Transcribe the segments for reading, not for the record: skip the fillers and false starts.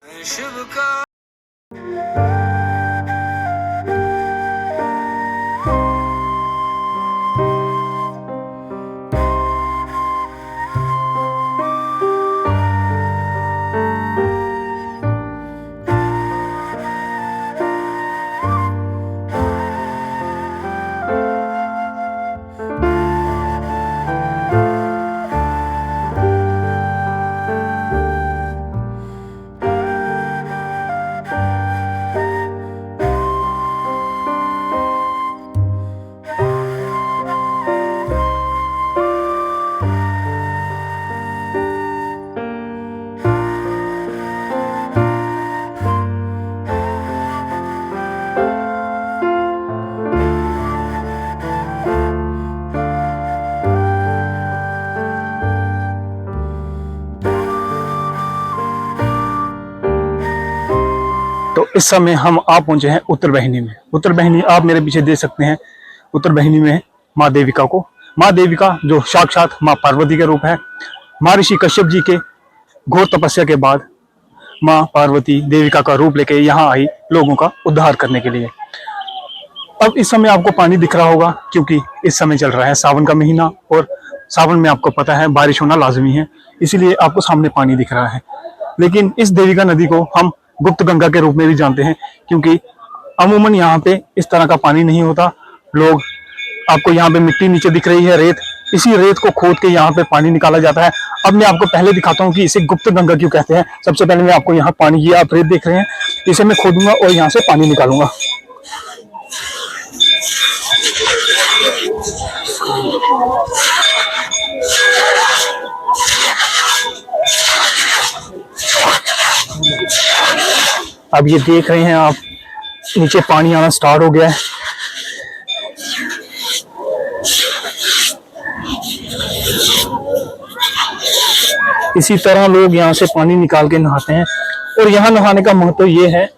शुभ का तो इस समय हम आ पहुंचे हैं उत्तर वाहिनी में। उत्तर वाहिनी आप मेरे पीछे देख सकते हैं। उत्तर वाहिनी में माँ देविका को, माँ देविका जो साक्षात माँ पार्वती का रूप है। महर्षि कश्यप जी के घोर तपस्या के बाद माँ पार्वती देविका का रूप लेके यहाँ आई लोगों का उद्धार करने के लिए। अब इस समय आपको पानी दिख रहा होगा क्योंकि इस समय चल रहा है सावन का महीना, और सावन में आपको पता है बारिश होना लाजमी है, इसीलिए आपको सामने पानी दिख रहा है। लेकिन इस देविका नदी को हम गुप्त गंगा के रूप में भी जानते हैं, क्योंकि अमूमन यहाँ पे इस तरह का पानी नहीं होता। लोग, आपको यहाँ पे मिट्टी नीचे दिख रही है, रेत, इसी रेत को खोद के यहाँ पे पानी निकाला जाता है। अब मैं आपको पहले दिखाता हूँ कि इसे गुप्त गंगा क्यों कहते हैं। सबसे पहले मैं आपको यहाँ पानी, ये आप रेत देख रहे हैं, इसे मैं खोदूंगा और यहाँ से पानी निकालूंगा। अब ये देख रहे हैं आप, नीचे पानी आना स्टार्ट हो गया है। इसी तरह लोग यहाँ से पानी निकाल के नहाते हैं। और यहाँ नहाने का महत्व ये है,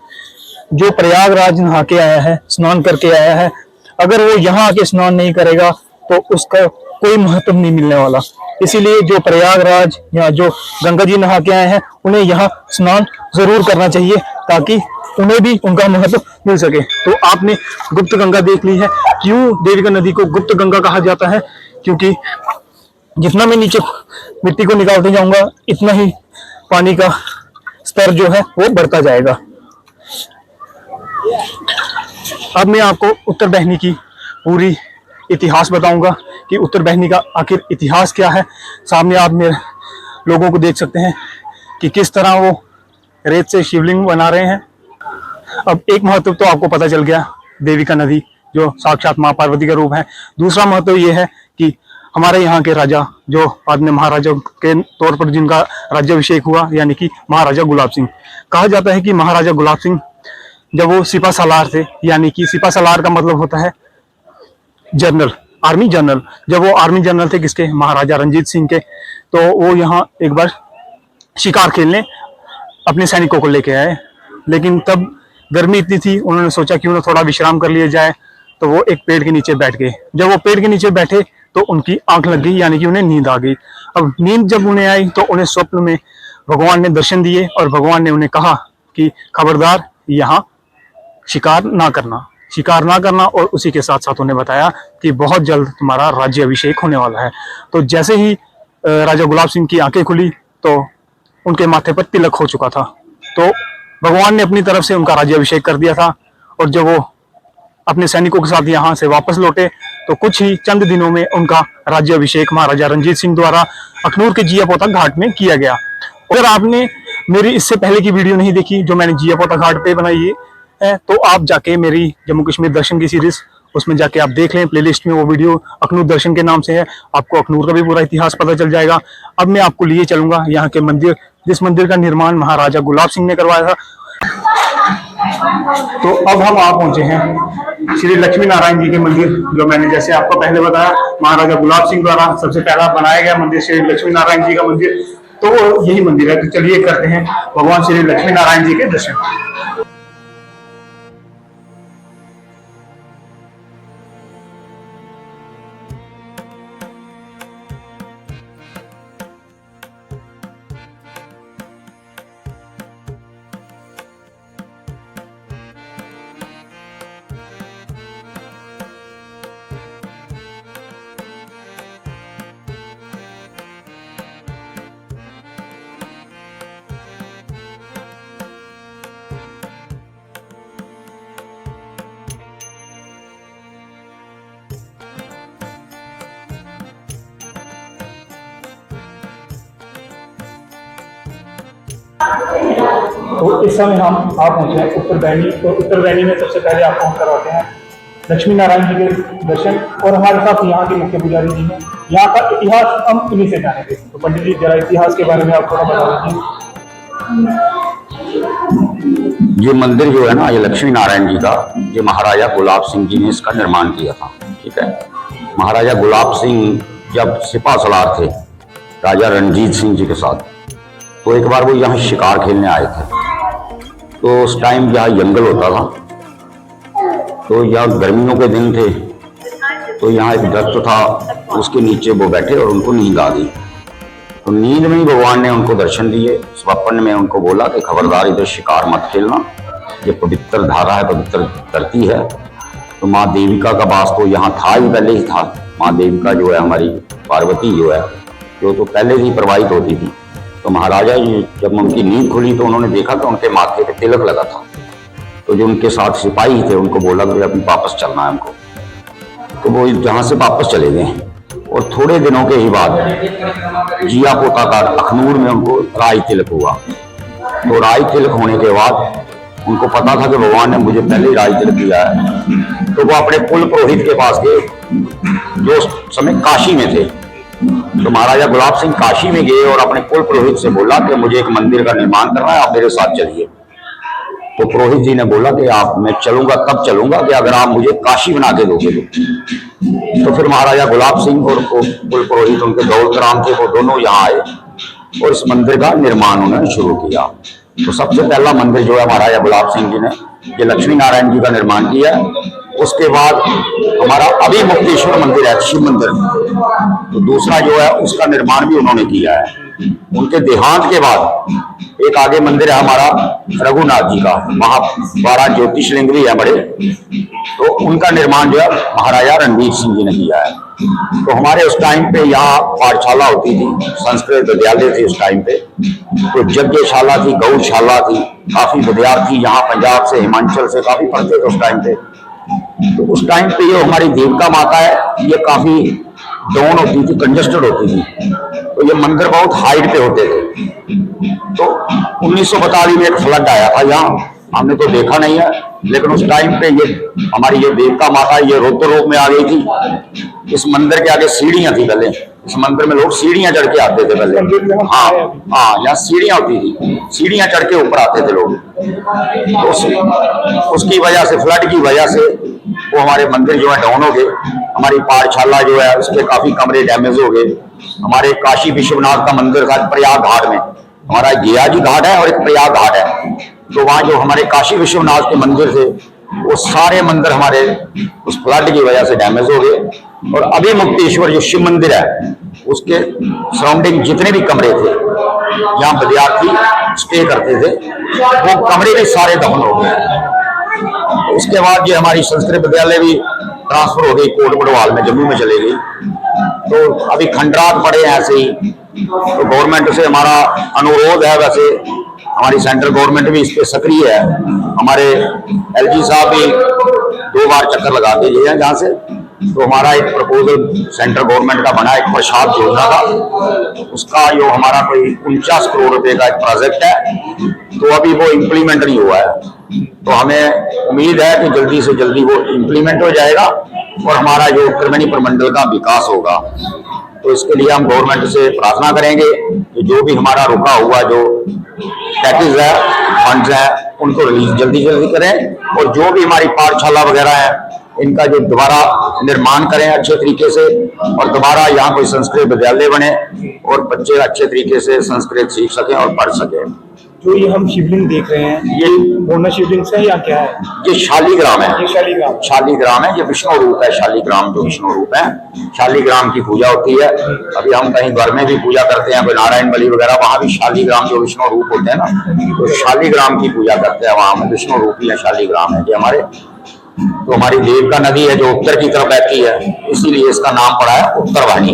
जो प्रयागराज नहा के आया है, स्नान करके आया है, अगर वो यहाँ आके स्नान नहीं करेगा तो उसका कोई महत्व नहीं मिलने वाला। इसीलिए जो प्रयागराज या जो गंगा जी नहा के आए हैं, उन्हें यहाँ स्नान जरूर करना चाहिए, ताकि उन्हें भी उनका महत्व मिल सके। तो आपने गुप्त गंगा देख ली है। क्यों देविका नदी को गुप्त गंगा कहा जाता है? क्योंकि जितना मैं नीचे मिट्टी को निकालते जाऊंगा, इतना ही पानी का स्तर जो है वो बढ़ता जाएगा। अब मैं आपको उत्तर वाहिनी की पूरी इतिहास बताऊंगा कि उत्तर वाहिनी का आखिर इतिहास क्या है। सामने आप मेरे लोगों को देख सकते हैं कि किस तरह वो रेत से शिवलिंग बना रहे हैं। अब एक महत्व तो आपको पता चल गया, देविका नदी जो साक्षात माँ पार्वती का रूप है। दूसरा महत्व ये है कि हमारे यहाँ के राजा, जो बाद में महाराजा के तौर पर जिनका राज्याभिषेक हुआ, यानी कि महाराजा गुलाब सिंह। कहा जाता है कि महाराजा गुलाब सिंह जब वो सिपा सालार थे, यानी कि सिपा सालार का मतलब होता है जनरल, आर्मी जनरल। जब वो आर्मी जनरल थे किसके? महाराजा रंजीत सिंह के। तो वो यहाँ एक बार शिकार खेलने अपने सैनिकों को लेके आए, लेकिन तब गर्मी इतनी थी, उन्होंने सोचा क्यों ना थोड़ा विश्राम कर लिया जाए। तो वो एक पेड़ के नीचे बैठ गए। जब वो पेड़ के नीचे बैठे तो उनकी आंख लग गई, यानी कि उन्हें नींद आ गई। अब नींद जब उन्हें आई तो उन्हें स्वप्न में भगवान ने दर्शन दिए, और भगवान ने उन्हें कहा कि खबरदार, यहाँ शिकार ना करना, शिकार ना करना। और उसी के साथ साथ उन्हें बताया कि बहुत जल्द तुम्हारा राज्य अभिषेक होने वाला है। तो जैसे ही राजा गुलाब सिंह की आंखें खुली तो उनके माथे पर तिलक हो चुका था। तो भगवान ने अपनी तरफ से उनका राज्याभिषेक कर दिया था। और जब वो अपने सैनिकों के साथ यहाँ से वापस लौटे तो कुछ ही चंद दिनों में उनका राज्याभिषेक महाराजा रंजीत सिंह द्वारा अखनूर के जिया पोता घाट में किया गया। अगर आपने मेरी इससे पहले की वीडियो नहीं देखी जो मैंने जिया पोता घाट पे बनाई है, तो आप जाके मेरी जम्मू कश्मीर दर्शन की सीरीज, उसमें जाके आप देख लें, प्लेलिस्ट में वो वीडियो अखनूर दर्शन के नाम से है। आपको अखनूर का भी पूरा इतिहास पता चल जाएगा। अब मैं आपको लिए चलूंगा यहाँ के मंदिर, जिस मंदिर का निर्माण महाराजा गुलाब सिंह ने करवाया था। तो अब हम आ पहुंचे हैं श्री लक्ष्मी नारायण जी के मंदिर, जो मैंने जैसे आपको पहले बताया महाराजा गुलाब सिंह द्वारा सबसे पहला बनाया गया मंदिर श्री लक्ष्मी नारायण जी का मंदिर। तो यही मंदिर है। तो चलिए करते हैं भगवान श्री लक्ष्मी नारायण जी के दर्शन। तो इस समय हम आप पहुँचे हैं उत्तर बहनी। तो उत्तर बहनी में सबसे पहले आप पहुँच कर आते हैं लक्ष्मी नारायण जी के दर्शन, और हमारे साथ यहाँ के मुख्य पुजारी जी हैं। यहाँ का इतिहास हम इन्हीं से जानेंगे। तो पंडित जी, जरा इतिहास के बारे में आप थोड़ा बता दीजिए। ये मंदिर जो है ना, ये लक्ष्मी नारायण जी का, ये महाराजा गुलाब सिंह जी ने इसका निर्माण किया था। ठीक है, महाराजा गुलाब सिंह जब सिपा सलार थे राजा रणजीत सिंह जी के साथ, तो एक बार वो यहाँ शिकार खेलने आए थे। तो उस टाइम यहाँ जंगल होता था, तो यहाँ गर्मियों के दिन थे, तो यहाँ एक दरख्त था, उसके नीचे वो बैठे और उनको नींद आ गई। तो नींद में ही भगवान ने उनको दर्शन दिए। स्वप्न में उनको बोला कि खबरदार इधर शिकार मत खेलना, ये पवित्र धारा है, पवित्र धरती है। तो माँ देविका का वास तो यहाँ था ही, पहले ही था। माँ देविका जो है हमारी पार्वती जो है, जो तो पहले से ही प्रवाहित होती थी। तो महाराजा जी जब उनकी नींद खुली तो उन्होंने देखा कि उनके माथे पे तिलक लगा था। तो जो उनके साथ सिपाही थे उनको बोला कि अभी वापस चलना है हमको। तो वो जहाँ से वापस चले गए, और थोड़े दिनों के ही बाद जिया पोता का अखनूर में उनको राय तिलक हुआ। तो राय तिलक होने के बाद उनको पता था कि भगवान ने मुझे पहले ही राय तिलक दिया है। तो वो अपने कुल पुरोहित के पास गए, जो उस समय काशी में थे। तो महाराजा गुलाब सिंह काशी में गए और अपने कुल पुरोहित से बोला कि मुझे एक मंदिर का निर्माण करना है, आप मेरे साथ चलिए। तो पुरोहित जी ने बोला कि मैं चलूंगा, तब चलूंगा कि अगर आप मुझे काशी बना के दोगे। तो फिर महाराजा गुलाब सिंह और कुल पुरोहित उनके दौलत राम थे, वो दोनों यहाँ आए और इस मंदिर का निर्माण उन्होंने शुरू किया। तो सबसे पहला मंदिर जो है महाराजा गुलाब सिंह जी ने ये लक्ष्मी नारायण जी का निर्माण किया। उसके बाद हमारा अभिमुक्तेश्वर मंदिर है, शिव मंदिर, तो दूसरा जो है उसका निर्माण भी उन्होंने किया है। उनके देहांत के बाद एक आगे मंदिर है हमारा रघुनाथ जी का, वहां 12 ज्योतिषलिंग भी है बड़े, तो उनका निर्माण जो है महाराजा रणवीर सिंह जी ने किया है। तो हमारे उस टाइम पे यहाँ पाठशाला होती थी, संस्कृत विद्यालय थे उस टाइम पे, तो यज्ञशाला थी, गौशाला थी, काफी विद्यार्थी यहाँ पंजाब से, हिमाचल से काफी पढ़ते थे उस टाइम पे। तो उस टाइम पे ये हमारी देविका माता है, ये काफी डाउन होती थी, कंजस्टेड होती थी, तो ये मंदिर बहुत हाइट पे होते थे। तो 1942 में एक फ्लड आया था यहाँ, हमने तो देखा नहीं है, लेकिन उस टाइम पे ये हमारी ये देविका माता ये रौद्र रूप में आ गई थी। इस मंदिर के आगे सीढ़ियां थी, पहले इस मंदिर में लोग सीढ़ियां चढ़ के आते थे पहले। हाँ हाँ, यहाँ सीढ़ियां होती थी, सीढ़ियां चढ़ के ऊपर आते थे लोग। तो उसकी वजह से, फ्लड की वजह से वो हमारे मंदिर जो है डाउन हो गए। हमारी पाठशाला जो है उसके काफी कमरे डैमेज हो गए। हमारे काशी विश्वनाथ का मंदिर था प्रयाग घाट में, हमारा गियाजी घाट है और एक प्रयाग घाट है। तो वहां जो हमारे काशी विश्वनाथ के मंदिर थे वो सारे मंदिर हमारे उस फ्लड की वजह से डैमेज हो गए। और अभिमुक्तेश्वर जो शिव मंदिर है उसके सराउंडिंग जितने भी कमरे थे, यहाँ विद्यार्थी स्टे करते थे, वो कमरे भी सारे दफन हो गए। उसके बाद ये हमारी संस्कृत विद्यालय भी ट्रांसफर हो गई, कोट बड़वाल में, जम्मू में चले गई। तो अभी खंडरात पड़े हैं ऐसे ही। तो गवर्नमेंट से हमारा अनुरोध है, वैसे हमारी सेंट्रल गवर्नमेंट भी इस पे सक्रिय है। हमारे एलजी साहब भी 2 बार चक्कर लगा के गए हैं जहाँ से। तो हमारा एक प्रपोजल सेंट्रल गवर्नमेंट का बना, एक प्रसाद योजना का, उसका जो हमारा कोई 49 करोड़ रुपए का एक प्रोजेक्ट है, तो अभी वो इम्प्लीमेंट नहीं हुआ है। तो हमें उम्मीद है कि जल्दी से जल्दी वो इम्प्लीमेंट हो जाएगा और हमारा जो उत्तरबनी प्रमंडल का विकास होगा। तो इसके लिए हम गवर्नमेंट से प्रार्थना करेंगे कि जो भी हमारा रुका हुआ जो पैकेज है, फंड्स है, उनको रिलीज जल्दी जल्दी करें, और जो भी हमारी पाठशाला वगैरह है इनका जो दोबारा निर्माण करें अच्छे तरीके से, और दोबारा यहाँ कोई संस्कृत विद्यालय बने और बच्चे अच्छे तरीके से संस्कृत सीख सकें और पढ़ सकें। जो ये हम शिवलिंग देख रहे हैं, ये मोना शिवलिंग से या क्या है? ये शालीग्राम है, ये शालीग्राम, शालीग्राम है, ये विष्णु रूप है। शालीग्राम जो विष्णु रूप है, शालीग्राम की पूजा होती है। अभी हम कहीं घर में भी पूजा करते हैं, कोई नारायण बलि वगैरह, वहां भी शालीग्राम जो विष्णु रूप होते हैं ना, तो शालीग्राम की पूजा करते हैं वहां, विष्णु रूप ही है, शालीग्राम है। ये हमारे तो हमारी देविका नदी है जो उत्तर की तरफ बहती है, इसीलिए इसका नाम पड़ा है उत्तरवाहिनी।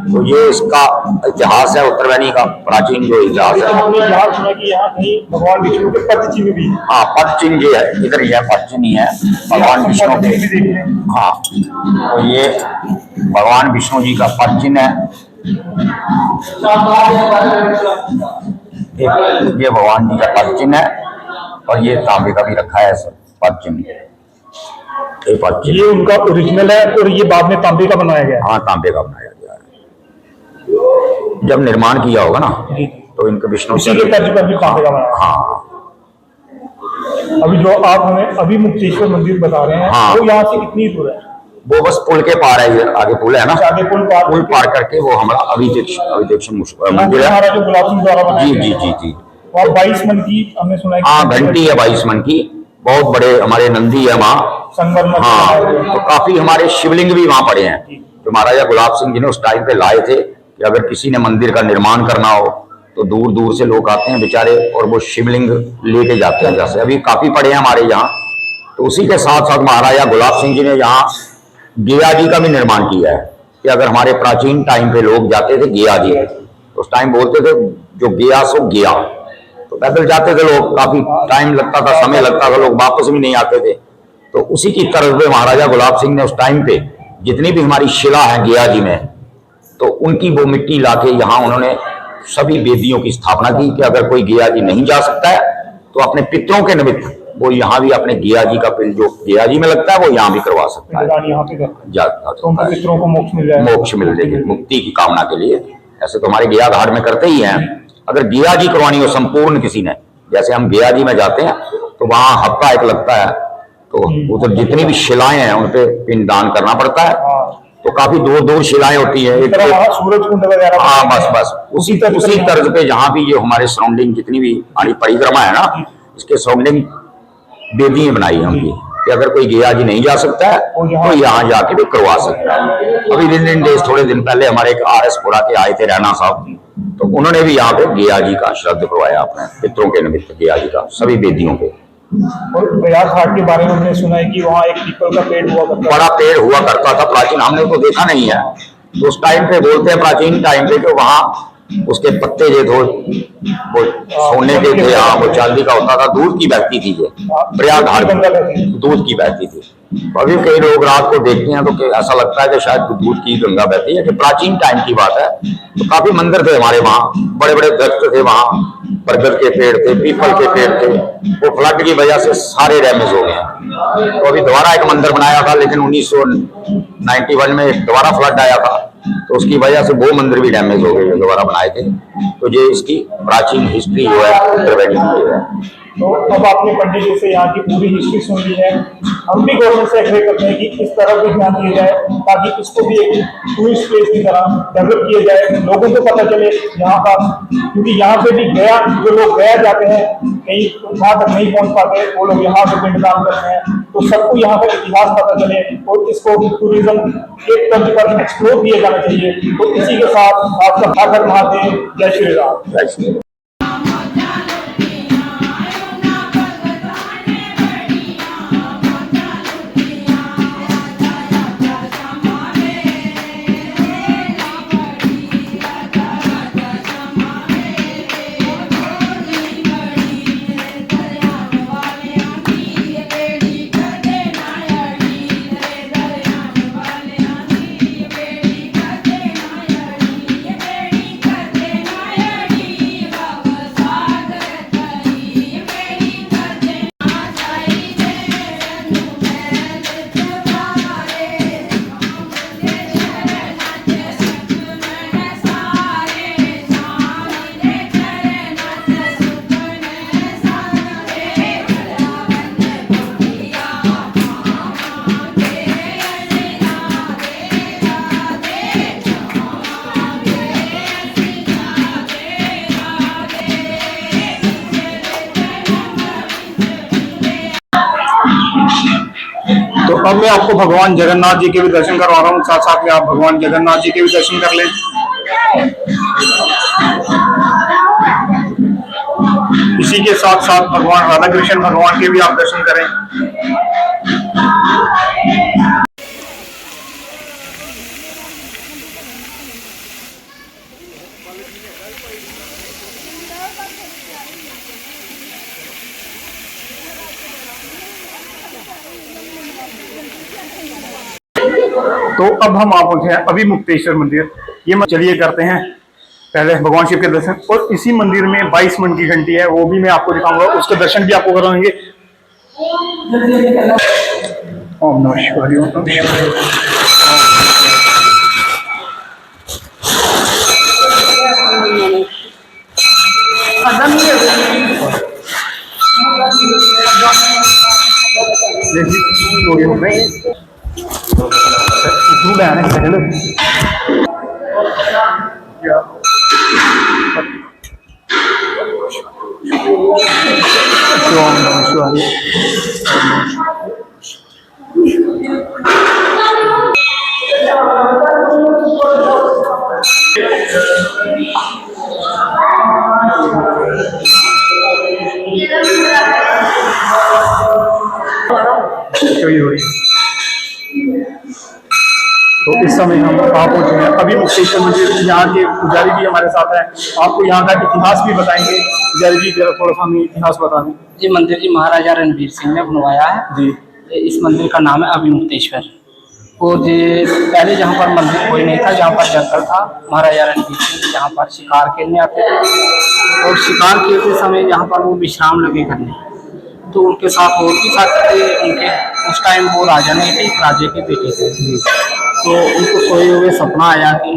तो ये इसका इतिहास है, उत्तरवाहिनी का प्राचीन जो इतिहास है। हमने यहाँ सुना कि यहाँ कहीं भगवान विष्णु के पद चिन्ह भी है। हाँ, पद चिन्ह ये है, इधर ही है, पद चिन्ह ही है भगवान विष्णु के। हाँ, तो ये भगवान विष्णु जी का पद चिन्ह है। ये भगवान जी का पद चिन्ह है और ये तांबे का भी रखा है पद चिन्ह। ये पद चिन्ह ये उनका ओरिजिनल है और ये बाद में तांबे का बनाया गया है। हाँ, तांबे का बनाया गया है। जब निर्माण किया होगा ना तो इनके विष्णु उसी के तर्ज पर भी तांबे का बनाया। हाँ, अभी जो आप हमें अभी मुक्तेश्वर मंदिर बता रहे हैं, हाँ। वो यहाँ से कितनी दूर है? वो बस पुल के पार है, ये आगे पुल है ना, आगे पुल पार करके वो हमारा अभिदेक्ष मंदिर है। महाराजा गुलाब सिंह द्वारा बनाया जी गया जी है। जी जी। और 22 मन की हमने सुना है कि हाँ, घंटी है 22 मन की, बहुत बड़े हमारे नंदी है वहाँ। संगमरमर हाँ, बनाए हुए हैं। तो काफी हमारे शिवलिंग भी वहाँ पड़े हैं जो महाराजा गुलाब सिंह जी ने उस टाइम पे लाए थे कि अगर किसी ने मंदिर का निर्माण करना हो तो दूर दूर से लोग आते हैं बेचारे और वो शिवलिंग लेके जाते हैं। जैसे अभी काफी पड़े हैं हमारे यहाँ। तो उसी के साथ साथ महाराजा गुलाब सिंह जी ने यहाँ गया जी का भी निर्माण किया है कि अगर हमारे प्राचीन टाइम पे लोग जाते थे गया जी, तो उस टाइम बोलते थे जो गया सो गया, तो पैदल जाते थे लोग, काफी टाइम लगता था, समय लगता था, लोग वापस भी नहीं आते थे। तो उसी की तरफ पे महाराजा गुलाब सिंह ने उस टाइम पे जितनी भी हमारी शिला है गया जी में, तो उनकी वो मिट्टी लाके यहाँ उन्होंने सभी वेदियों की स्थापना की कि अगर कोई गया जी नहीं जा सकता है तो अपने पितरों के निमित्त वो यहाँ भी अपने गया जी का पिंड जो गया जी में लगता है वो यहाँ भी करवा सकता है। यहाँ पे जा तो उनके पितरों को मोक्ष मिल जाएगा, मोक्ष मिल जाएगी मुक्ति की कामना के लिए। ऐसे तो हमारे गया घाट में करते ही हैं। अगर गया जी करवानी हो संपूर्ण किसी ने, जैसे हम गया जी में जाते हैं तो वहाँ हफ्ता एक लगता है, तो उधर जितनी भी शिलाएं हैं उन पे पिंडदान करना पड़ता है। तो काफी दूर दूर शिलाएं होती है, एक सूरज कुंड वगैरह। हाँ, बस उसी तर्ज पे जहाँ भी ये हमारे सराउंडिंग जितनी भी हमारी परिक्रमा है ना, इसके सराउंडिंग वेदियां बनाई है उनकी कि अगर कोई गया जी नहीं जा सकता है तो यहाँ जाके भी करवा सकता है। अभी थोड़े दिन पहले हमारे एक RS पुरा के आए थे रैना साहब, तो उन्होंने भी यहाँ पे गया जी का श्राद्ध करवाया अपने पितरों के निमित्त, गया जी का सभी वेदियों पे। और गया घाट के बारे में हमने सुना है कि वहाँ एक पीपल का पेड़ हुआ करता, बड़ा पेड़ हुआ करता था प्राचीन, हमने तो देखा नहीं है। तो उस टाइम पे बोलते हैं प्राचीन टाइम पे कि वहाँ उसके पत्ते जो थे वो सोने के थे, हाँ वो चांदी का होता था, दूध की बहती थी, ये प्रयाग घाट में दूध की बहती थी। अभी कई लोग रात को देखते हैं तो ऐसा लगता है कि शायद दूध की गंगा बहती है, कि प्राचीन टाइम की बात है। तो काफी मंदिर थे हमारे वहाँ, बड़े बड़े दरख्त थे वहाँ, बरगद के पेड़ थे, पीपल के पेड़ थे। वो फ्लड की वजह से सारे डैमेज हो गए हैं। तो अभी दोबारा एक मंदिर बनाया था, लेकिन 1991 में दोबारा फ्लड आया था, तो उसकी वजह से वो मंदिर भी डैमेज हो गए जो दोबारा बनाए थे। तो ये इसकी प्राचीन हिस्ट्री जो है उत्तरवैनी की है। तो अब आपने पंडित जी से यहाँ की पूरी हिस्ट्री सुन ली है। हम भी गवर्नमेंट से एग्री करते हैं कि इस तरफ भी ध्यान दिया जाए ताकि इसको भी एक टूरिस्ट प्लेस की तरह डेवलप किया जाए, लोगों को पता चले यहाँ का, क्योंकि यहाँ से भी गया जो लोग गया जाते हैं कहीं वहाँ तक नहीं पहुँच पाते, वो लोग यहाँ पे पिंडदान करते हैं। तो सबको यहाँ का इतिहास पता चले और इसको टूरिज्म एक तंत्र पर एक्सप्लोर किया जाना चाहिए। तो इसी के साथ आपका हर हर महादेव, जय श्री राम। तो अब मैं आपको भगवान जगन्नाथ जी के भी दर्शन करवा रहा हूँ, साथ साथ में आप भगवान जगन्नाथ जी के भी दर्शन कर लें। इसी के साथ साथ भगवान राधा कृष्ण भगवान के भी आप दर्शन करें। तो अब हम आ पहुंचे हैं अभी मुक्तेश्वर मंदिर। ये चलिए करते हैं पहले भगवान शिव के दर्शन, और इसी मंदिर में 22 मन की घंटी है, वो भी मैं आपको दिखाऊंगा, उसके दर्शन भी आपको करवाएंगे। ओम नमः शिवाय, ओम नमः शिवाय। तो इस समय हम आ पहुंचे हैं अभी मुक्तेश्वर मंदिर। यहाँ के पुजारी भी हमारे साथ हैं, आपको यहाँ का इतिहास भी बताएंगे। पुजारी जी जरा थोड़ा सा हमें इतिहास बता दें। ये मंदिर जी महाराजा रणवीर सिंह ने बनवाया है जी। इस मंदिर का नाम है अभिमुक्तेश्वर। और ये पहले जहाँ पर मंदिर कोई नहीं था, जहाँ पर जंगल था, महाराजा रणवीर सिंह जहाँ पर शिकार खेलने आते थे और शिकार खेलते समय जहाँ पर वो विश्राम लगे करने, तो उनके साथ और भी साथी थे उनके। उस टाइम वो राजा नहीं थे, एक राजे के बेटे थे। तो उनको सोए हुए सपना आया कि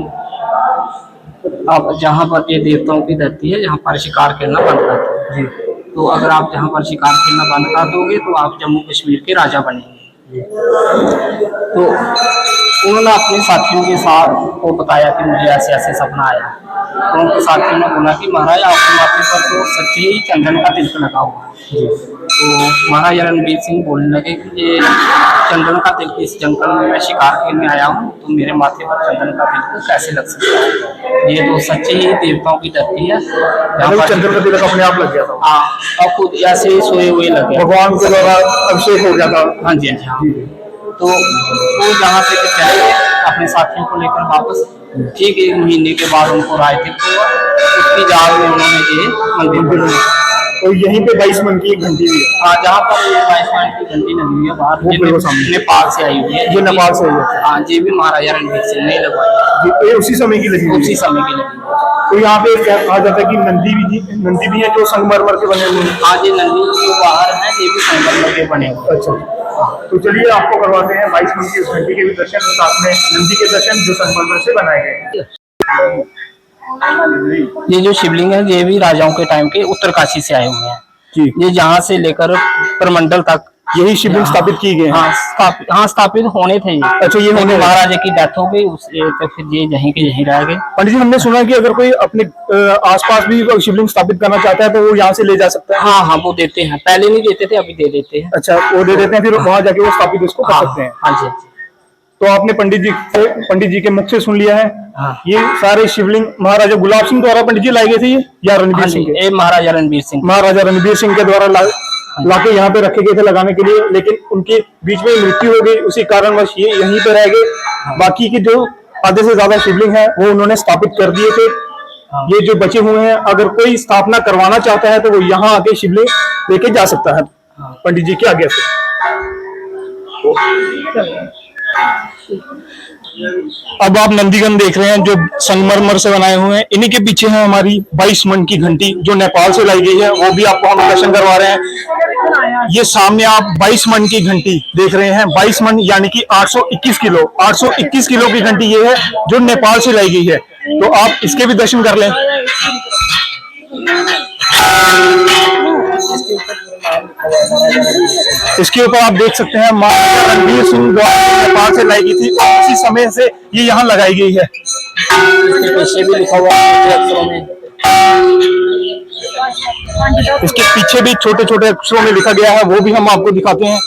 अब जहाँ पर ये देवताओं की धरती है, जहाँ पर शिकार खेलना बंद कर दो, तो अगर आप जहाँ पर शिकार खेलना बंद कर दोगे तो आप जम्मू कश्मीर के राजा बनेंगे। तो उन्होंने अपने साथियों के साथ को बताया कि मुझे ऐसे ऐसे सपना आया। तो उनके साथियों ने बोला कि महाराज आपके माथे पर तो सच्चे ही चंदन का तिलक लगा हुआ है। तो महाराजा रणवीर सिंह बोलने लगे कि ये चंदन का तिलक, इस जंगल में मैं शिकार खेलने आया हूँ, तो मेरे माथे पर चंदन का तिलक कैसे लग सकता है? ये तो सच्चे ही देवताओं की धरती है। चंदन का तिलक अपने आप लग गया था? हाँ, और खुद ऐसे ही सोए हुए लग गया, भगवान के द्वारा अभिषेक हो गया था। हाँ जी, हाँ जी। तो वो जहाँ से चले गए अपने साथियों को लेकर वापस। ठीक 1 महीने के बाद उनको राजनीतिक हुआ, उसकी जाग में उन्होंने ये मंदिर बनाया। और यहीं पे 22 मन की एक घंटी भी है। हाँ, जहाँ पर ये 22 मन की घंटी लगी हुई है बाहर, नेपाल से आई हुई है। ये नेपाल से आई है? हाँ, ये भी महाराजा रणवीर सिंह ने लगवाई। ये उसी समय की लगी हुई है? उसी समय की लगी हुई है। तो यहाँ पे कहा जाता है कि नंदी भी है जो संगमरमर के बने हुए हैं। हाँ जी, नंदी जो बाहर है ये भी संगमरमर के बने हुए। अच्छा, तो चलिए आपको करवाते हैं 22 मन की उस घंटी के भी दर्शन, साथ में नंदी के दर्शन जो संगमरमर से बनाए गए हैं। ये जो शिवलिंग है ये भी राजाओं के टाइम के उत्तरकाशी से आए हुए हैं जी। ये जहाँ से लेकर प्रमंडल तक यही शिवलिंग स्थापित की गए हैं? हाँ, स्थापित होने थे ये। अच्छा, ये होने महाराजा की डेथ हो गई तो फिर ये यहीं के यहीं रह गए। पंडित जी, हमने सुना कि अगर कोई अपने आसपास भी शिवलिंग स्थापित करना चाहता है तो वो यहाँ से ले जा सकता है? हाँ, वो देते हैं, पहले नहीं देते थे, अभी दे देते हैं। अच्छा, वो दे देते हैं, फिर वहाँ जाके वो स्थापित उसको कर सकते हैं? हाँ जी। तो आपने पंडित जी के मुख से सुन लिया है। हाँ। ये सारे शिवलिंग महाराजा गुलाब सिंह द्वारा पंडित जी लाए गए थे ये, या रणवीर सिंह के? महाराजा रणवीर सिंह। महाराजा रणवीर सिंह के द्वारा लाके यहाँ पे रखे गए थे लगाने के लिए, लेकिन उनके बीच में मृत्यु हो गई, उसी कारणवश ये यहीं पे रह गए। बाकी के जो आधे से ज्यादा शिवलिंग है वो उन्होंने स्थापित कर दिए थे। ये जो बचे हुए हैं, अगर कोई स्थापना करवाना चाहता है तो वो यहाँ आके शिवलिंग लेके जा सकता है पंडित जी की आज्ञा से। अब आप नंदीगन देख रहे हैं जो संगमरमर से बनाए हुए हैं। इन्हीं के पीछे है हमारी 22 मन की घंटी जो नेपाल से लाई गई है, वो भी आपको हम दर्शन करवा रहे हैं। ये सामने आप 22 मन की घंटी देख रहे हैं। 22 मन यानी कि 821 किलो 821 किलो की घंटी ये है जो नेपाल से लाई गई है। तो आप इसके भी दर्शन कर लें। इसके ऊपर आप देख सकते हैं महाराजा रणवीर सिंह द्वारा नेपाल से लाई गई थी और उसी समय से ये यहाँ लगाई गई है। इसके पीछे भी लिखा हुआ है अक्षरों में। इसके पीछे भी छोटे छोटे अक्षरों में लिखा गया है, वो भी हम आपको दिखाते हैं।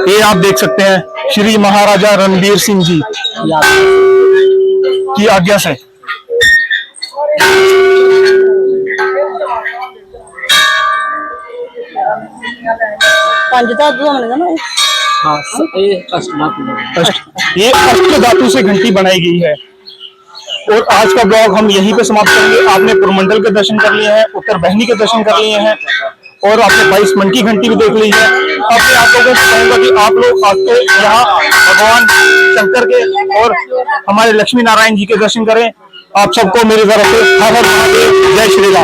ये आप देख सकते हैं श्री महाराजा रणवीर सिंह जी की आज्ञा से। ये अष्ट धातु से घंटी बनाई गई है। और आज का ब्लॉग हम यहीं पे समाप्त करेंगे। आपने पुरमंडल के दर्शन कर लिए हैं, उत्तर बहनी के दर्शन कर लिए हैं और आपने 22 मन की घंटी भी देख ली है। अब मैं आप लोगों से कहूंगा कि आप लोग आके यहाँ भगवान शंकर के और हमारे लक्ष्मी नारायण जी के दर्शन करें। आप सबको मेरी तरफ से हर हर महादेव, जय श्री राम।